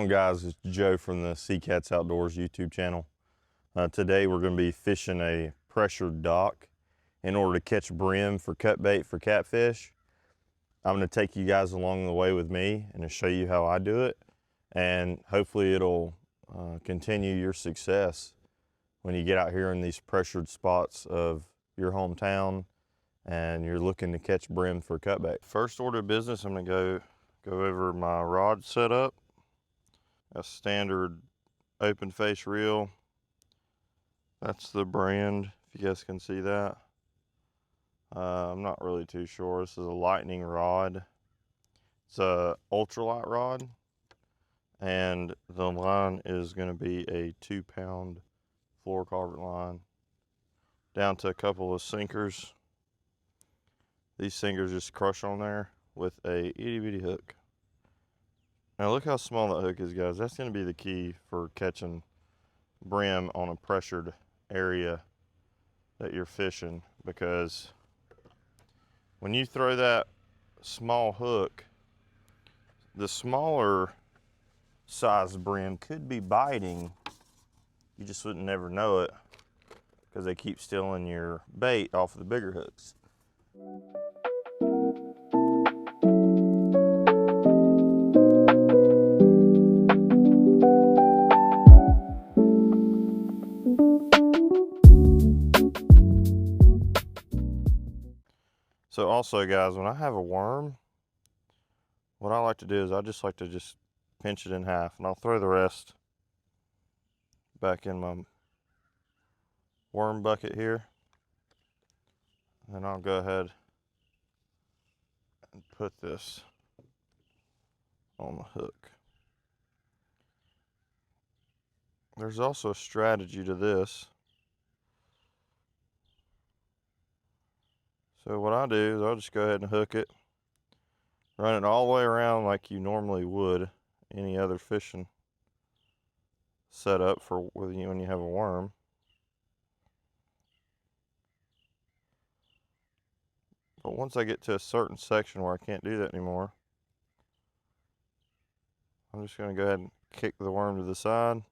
on, guys? It's Joe from the Sea Cats Outdoors YouTube channel. Today we're going to be fishing a pressured dock in order to catch brim for cut bait for catfish. I'm going to take you guys along the way with me and to show you how I do it, and hopefully it'll continue your success when you get out here in these pressured spots of your hometown and you're looking to catch brim for cut bait. First order of business, I'm going to go over my rod setup. A standard open face reel. That's the brand, if you guys can see that. I'm not really too sure. This is a lightning rod. It's a ultralight rod, and the line is going to be a 2-pound fluorocarbon line, down to a couple of sinkers. These sinkers just crush on there with a itty bitty hook. Now look how small that hook is, guys. That's going to be the key for catching brim on a pressured area that you're fishing, because when you throw that small hook, the smaller size brim could be biting. You just wouldn't never know it because they keep stealing your bait off of the bigger hooks. So also, guys, when I have a worm, what I like to do is I just like to pinch it in half, and I'll throw the rest back in my worm bucket here. And then I'll go ahead and put this on the hook. There's also a strategy to this. So what I do is I'll just go ahead and hook it, run it all the way around like you normally would any other fishing setup for when you have a worm. But once I get to a certain section where I can't do that anymore, I'm just going to go ahead and kick the worm to the side.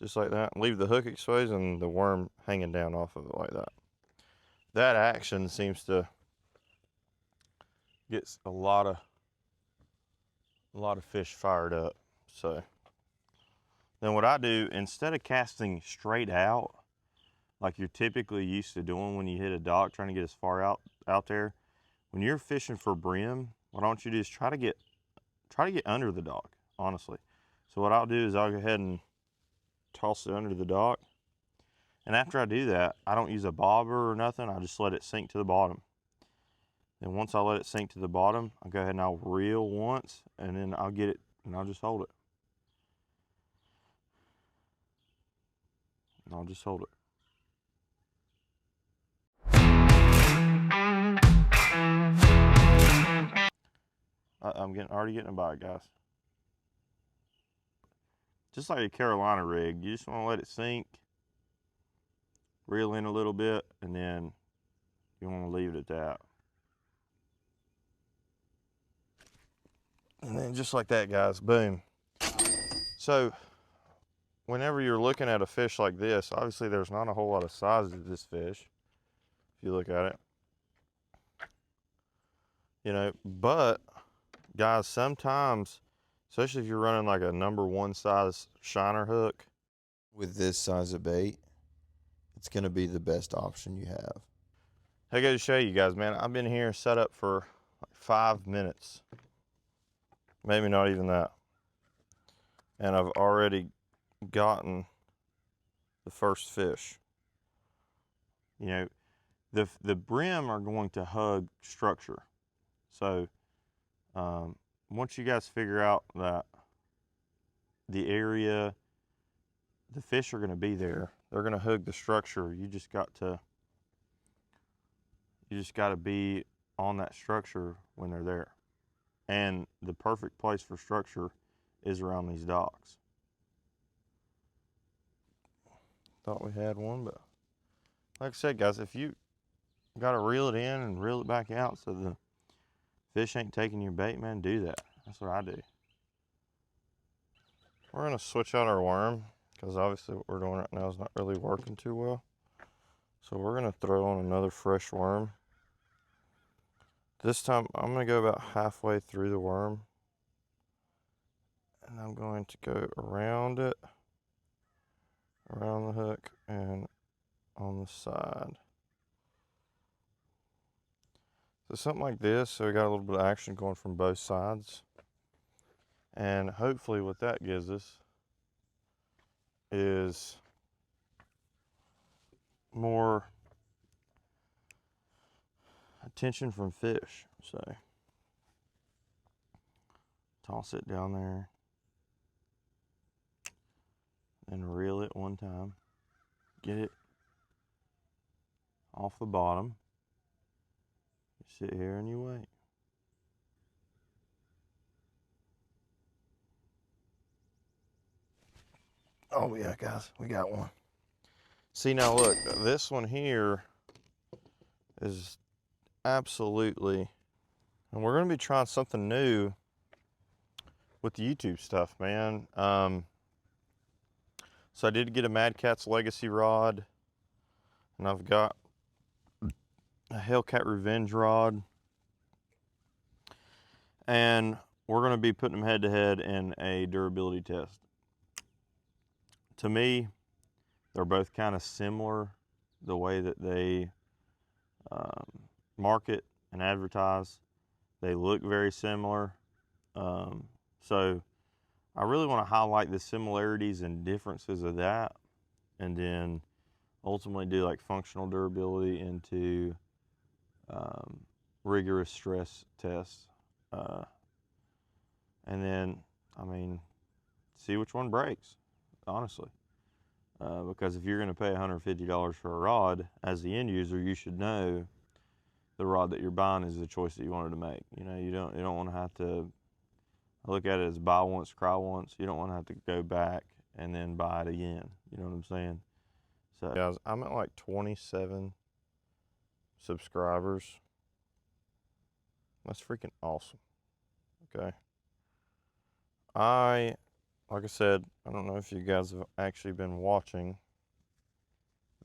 Just like that. Leave the hook exposed and the worm hanging down off of it like that. That action seems to get a lot of fish fired up. So then what I do, instead of casting straight out like you're typically used to doing when you hit a dock, trying to get as far out there, when you're fishing for brim, what I want you to do is try to get under the dock, honestly. So what I'll do is I'll go ahead and toss it under the dock, and after I do that, I don't use a bobber or nothing. I just let it sink to the bottom. And once I let it sink to the bottom, I'll go ahead and I'll reel once, and then I'll get it and I'll just hold it. And I'll just hold it. I'm already getting a bite, guys. Just like a Carolina rig, you just want to let it sink, reel in a little bit, and then you want to leave it at that. And then just like that, guys, boom. So whenever you're looking at a fish like this, obviously there's not a whole lot of size to this fish, if you look at it. You know, but guys, sometimes, especially if you're running like a #1 size shiner hook, with this size of bait, it's going to be the best option you have. I got to show you guys, man. I've been here set up for like 5 minutes, maybe not even that, and I've already gotten the first fish. You know, the brim are going to hug structure. So once you guys figure out that the area, the fish are going to be there, they're going to hug the structure. You just got to be on that structure when they're there. And the perfect place for structure is around these docks. Thought we had one, but like I said, guys, if you got to reel it in and reel it back out so the Fish ain't taking your bait, man, do that. That's what I do. We're gonna switch out our worm because obviously what we're doing right now is not really working too well. So we're gonna throw on another fresh worm. This time I'm gonna go about halfway through the worm, and I'm going to go around it, around the hook, and on the side. So something like this, so we got a little bit of action going from both sides. And hopefully what that gives us is more attention from fish. So toss it down there and reel it one time. Get it off the bottom. You sit here and you wait. Oh yeah, guys, we got one. See, now look, this one here is absolutely, and we're gonna be trying something new with the YouTube stuff, man. So I did get a Mad Catz Legacy rod, and I've got a Hellcat Revenge rod, and we're gonna be putting them head to head in a durability test. To me, they're both kind of similar, the way that they market and advertise. They look very similar. So I really want to highlight the similarities and differences of that, and then ultimately do like functional durability into rigorous stress tests. And then, I mean, see which one breaks, honestly. Because if you're going to pay $150 for a rod, as the end user, you should know the rod that you're buying is the choice that you wanted to make. You know, you don't want to have to look at it as buy once, cry once. You don't want to have to go back and then buy it again. You know what I'm saying? So, guys, I'm at like 27 subscribers. That's freaking awesome. Okay. Like I said, I don't know if you guys have actually been watching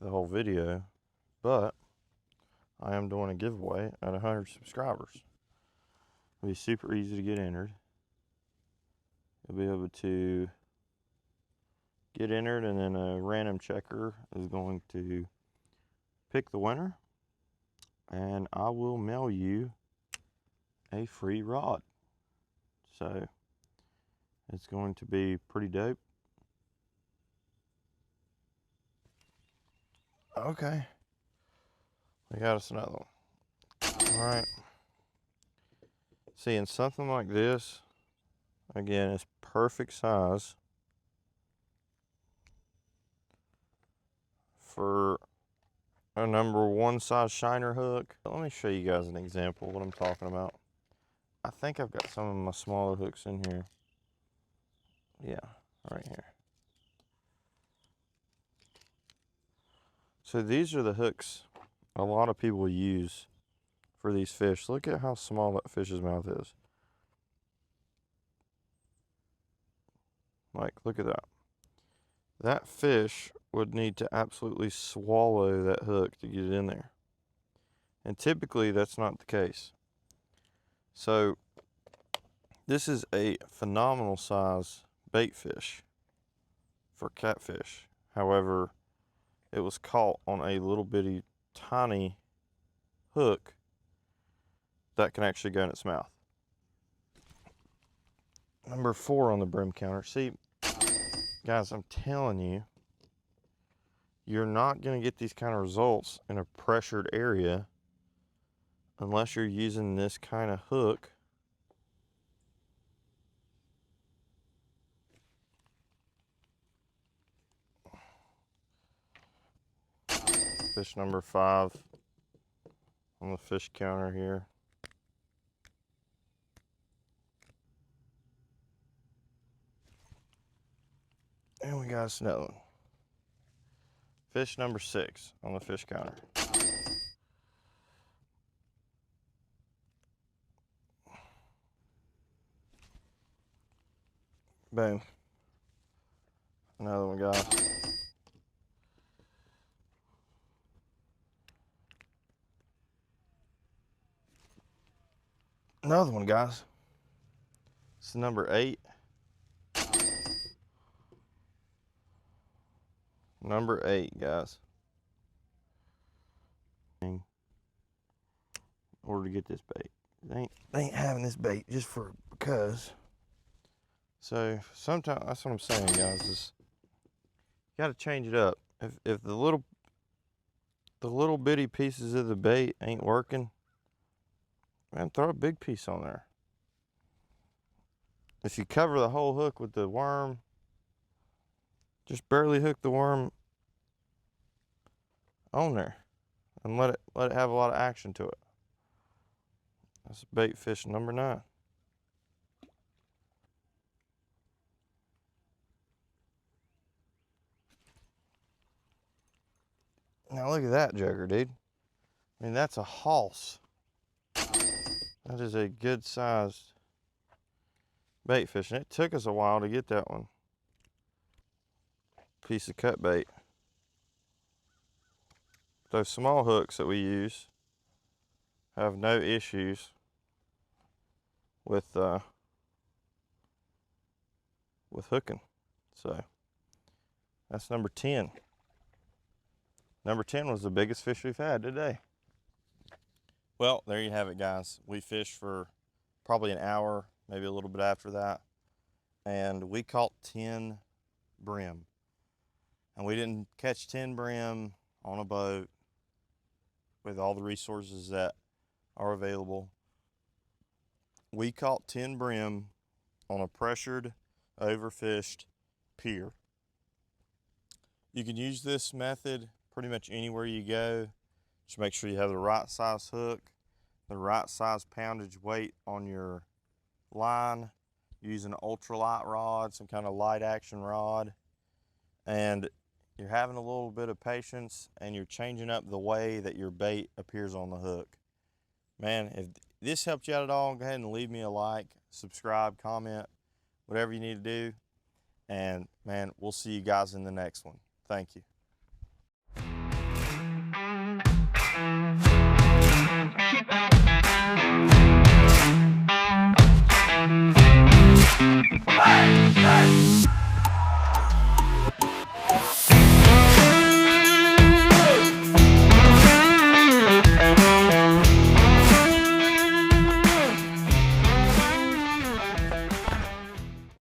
the whole video, but I am doing a giveaway at 100 subscribers. It'll be super easy to get entered. You'll be able to get entered, and then a random checker is going to pick the winner, and I will mail you a free rod. So it's going to be pretty dope. Okay, we got us another one. All right. Seeing something like this, again, it's perfect size for a number one size shiner hook. Let me show you guys an example of what I'm talking about. I think I've got some of my smaller hooks in here. Yeah, right here. So these are the hooks a lot of people use for these fish. Look at how small that fish's mouth is. Like, look at that. That fish would need to absolutely swallow that hook to get it in there. And typically that's not the case. So this is a phenomenal size bait fish for catfish. However, it was caught on a little bitty tiny hook that can actually go in its mouth. Number 4 on the Bream counter. See, guys, I'm telling you, you're not going to get these kind of results in a pressured area unless you're using this kind of hook. Fish number 5 on the fish counter here. And we got another one. Fish number 6 on the fish counter. Boom. Another one, guys. Another one, guys. It's number 8. Number 8, guys. In order to get this bait. They ain't having this bait just because. So sometimes that's what I'm saying, guys, is you gotta change it up. If the little bitty pieces of the bait ain't working, man, throw a big piece on there. If you cover the whole hook with the worm, just barely hook the worm on there and let it have a lot of action to it. That's bait fish number 9. Now look at that joker, dude. I mean, that's a hoss. That is a good sized bait fish, and it took us a while to get that one. Piece of cut bait. Those small hooks that we use have no issues with hooking. So that's number 10. Number 10 was the biggest fish we've had today. Well, there you have it, guys. We fished for probably an hour, maybe a little bit after that, and we caught 10 brim. And we didn't catch 10 brim on a boat with all the resources that are available. We caught 10 brim on a pressured, overfished pier. You can use this method pretty much anywhere you go. Just make sure you have the right size hook, the right size poundage weight on your line. Use an ultralight rod, some kind of light action rod, and you're having a little bit of patience and you're changing up the way that your bait appears on the hook. Man, if this helped you out at all, go ahead and leave me a like, subscribe, comment, whatever you need to do. And man, we'll see you guys in the next one. Thank you.